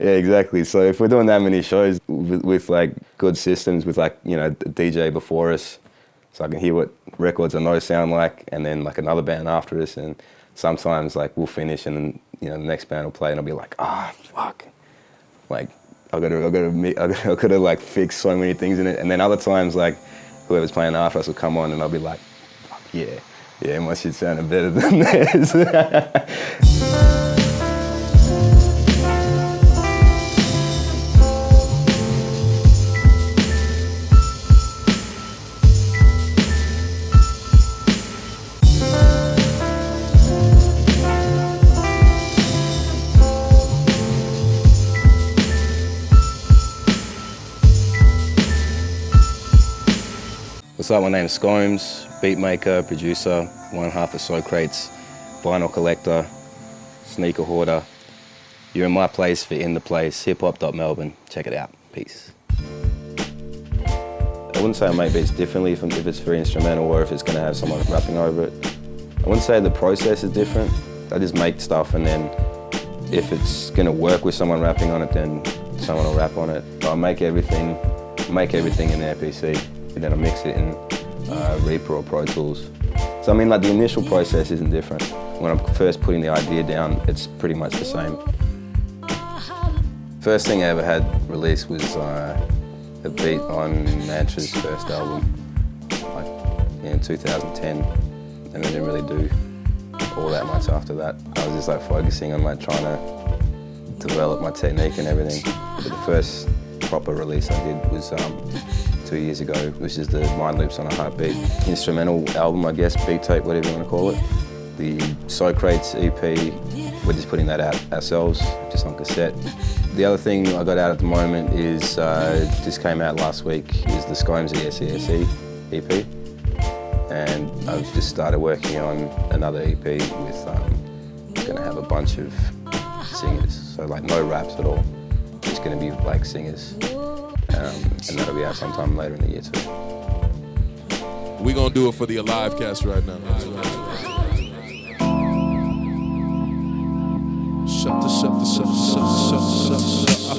Yeah, exactly. So if we're doing that many shows with like good systems, with like, you know, a DJ before us, so I can hear what records I know sound like, and then like another band after us, and sometimes like we'll finish and then, you know, the next band will play and I'll be like, fuck. Like, I gotta like fix so many things in it. And then other times, like, whoever's playing after us will come on and I'll be like, fuck yeah, my shit sounded better than theirs. What's up, my name's Skomes, beat maker, producer, one half of So.Crates, vinyl collector, sneaker hoarder. You're in my place for In The Place, HIPHOP.melbourne. Check it out. Peace. I wouldn't say I make beats differently if it's for instrumental or if it's going to have someone rapping over it. I wouldn't say the process is different. I just make stuff, and then if it's going to work with someone rapping on it, then someone will rap on it. But I make everything in the PC. And then I mix it in Reaper or Pro Tools. So I mean, like, the initial process isn't different. When I'm first putting the idea down, it's pretty much the same. First thing I ever had released was a beat on Mantra's first album, like in 2010, and I didn't really do all that much after that. I was just like focusing on like trying to develop my technique and everything. But the first proper release I did was 2 years ago, which is the Mind Loops on a Heartbeat instrumental album, I guess, beat tape, whatever you want to call it. The So.Crates EP, we're just putting that out ourselves, just on cassette. The other thing I got out at the moment is, just came out last week, is the Skomes O.S.L.O EP. And I've just started working on another EP with, gonna have a bunch of singers, so like no raps at all. It's gonna be like singers. And that'll be out sometime later in the year too. We're gonna do it for the Alive cast right now. Shut. I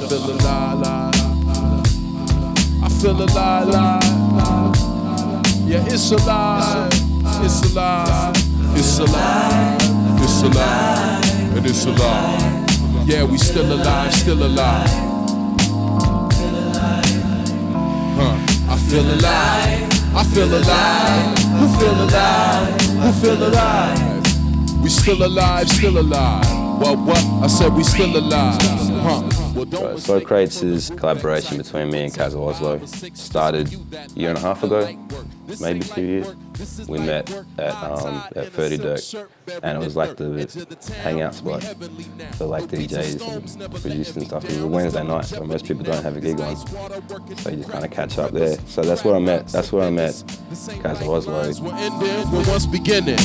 feel alive. I feel alive. Yeah, it's alive. It's alive. It's alive. It's alive. And it's alive. Yeah, we still alive, still alive. I feel alive, I feel alive, I feel alive, I feel alive. We still alive, still alive. What? I said we still alive. Well, So.Crates is a collaboration between me and Cazeaux O.S.L.O. Started a year and a half ago, maybe 2 years. We met at 30 Dirk, and it was like the hangout spot for like DJs and producers and stuff. It was a Wednesday night, so most people don't have a gig on, so you just kind of catch up there. So that's where I met Cazeaux O.S.L.O. Once beginning.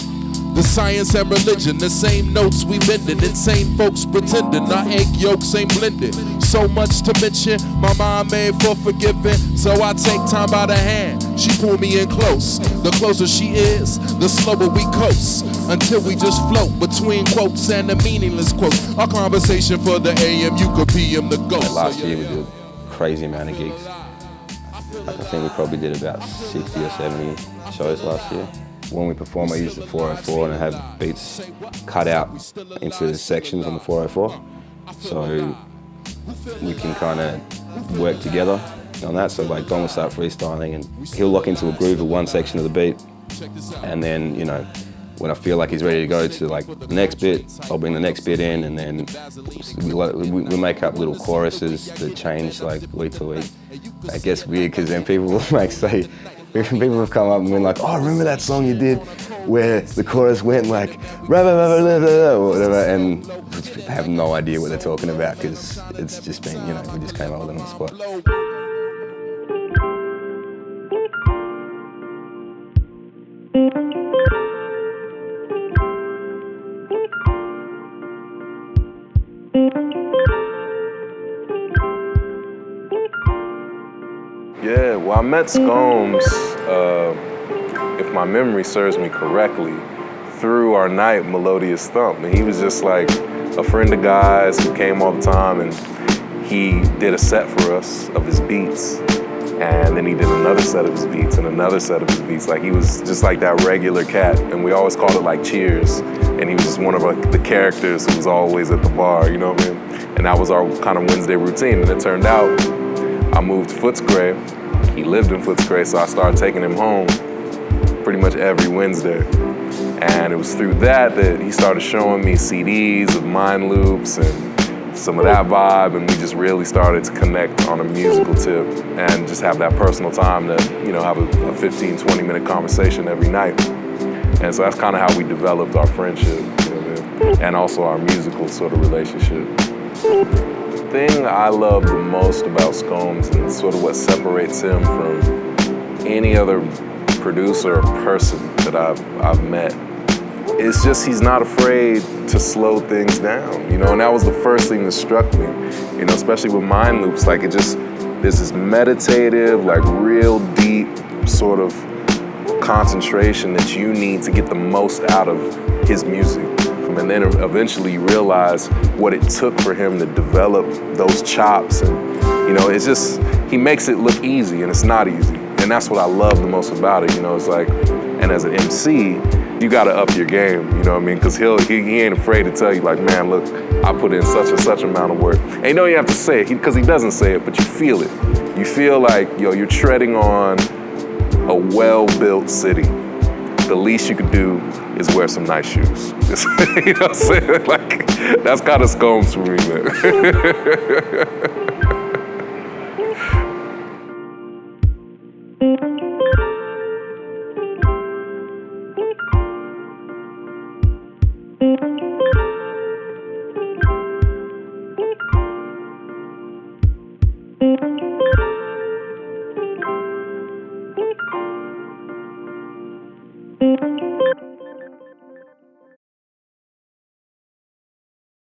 The science and religion, the same notes we bending, insane folks pretending our egg yolks ain't blended. So much to mention, my mind made for forgiving, so I take time by the hand. She pull me in close. The closer she is, the slower we coast, until we just float between quotes and the meaningless quotes. Our conversation for the AM, you could PM the ghost. Last year we did a crazy amount of gigs. I think we probably did about 60 or 70 shows last year. When we perform, I use the 404 and I have beats cut out into sections on the 404. So we can kind of work together on that. So like Don will start freestyling and he'll lock into a groove of one section of the beat. And then, you know, when I feel like he's ready to go to like the next bit, I'll bring the next bit in, and then we make up little choruses that change like week to week. I guess weird because then people will like say, people have come up and been like, oh, remember that song you did where the chorus went like, or whatever, and I have no idea what they're talking about because it's just been, you know, we just came up with it on the spot. Yeah, well, I met Skomes, if my memory serves me correctly, through our night, Mellowdias Thump. And he was just like a friend of guys who came all the time, and he did a set for us of his beats, and then he did another set of his beats and another set of his beats. Like, he was just like that regular cat, and we always called it like Cheers, and he was just one of the characters who was always at the bar, you know what I mean? And that was our kind of Wednesday routine, and it turned out I moved to Footscray. He lived in Footscray, so I started taking him home pretty much every Wednesday. And it was through that he started showing me CDs of Mind Loops and some of that vibe, and we just really started to connect on a musical tip and just have that personal time to, you know, have a 15, 20-minute conversation every night. And so that's kind of how we developed our friendship, you know what I mean? And also our musical sort of relationship. The thing I love the most about Skomes, and sort of what separates him from any other producer or person that I've met, it's just he's not afraid to slow things down, you know, and that was the first thing that struck me, you know, especially with Mind Loops. Like, it just, there's this meditative, like real deep sort of concentration that you need to get the most out of his music. And then eventually you realize what it took for him to develop those chops, and, you know, it's just, he makes it look easy, and it's not easy. And that's what I love the most about it, you know, it's like, and as an MC, you gotta up your game, you know what I mean? Because he ain't afraid to tell you, like, man, look, I put in such and such amount of work. And you know you have to say it, because he doesn't say it, but you feel it. You feel like, yo, you're treading on a well-built city. The least you could do is wear some nice shoes. You know what I'm saying? Like, that's kind of Skomes for me, man.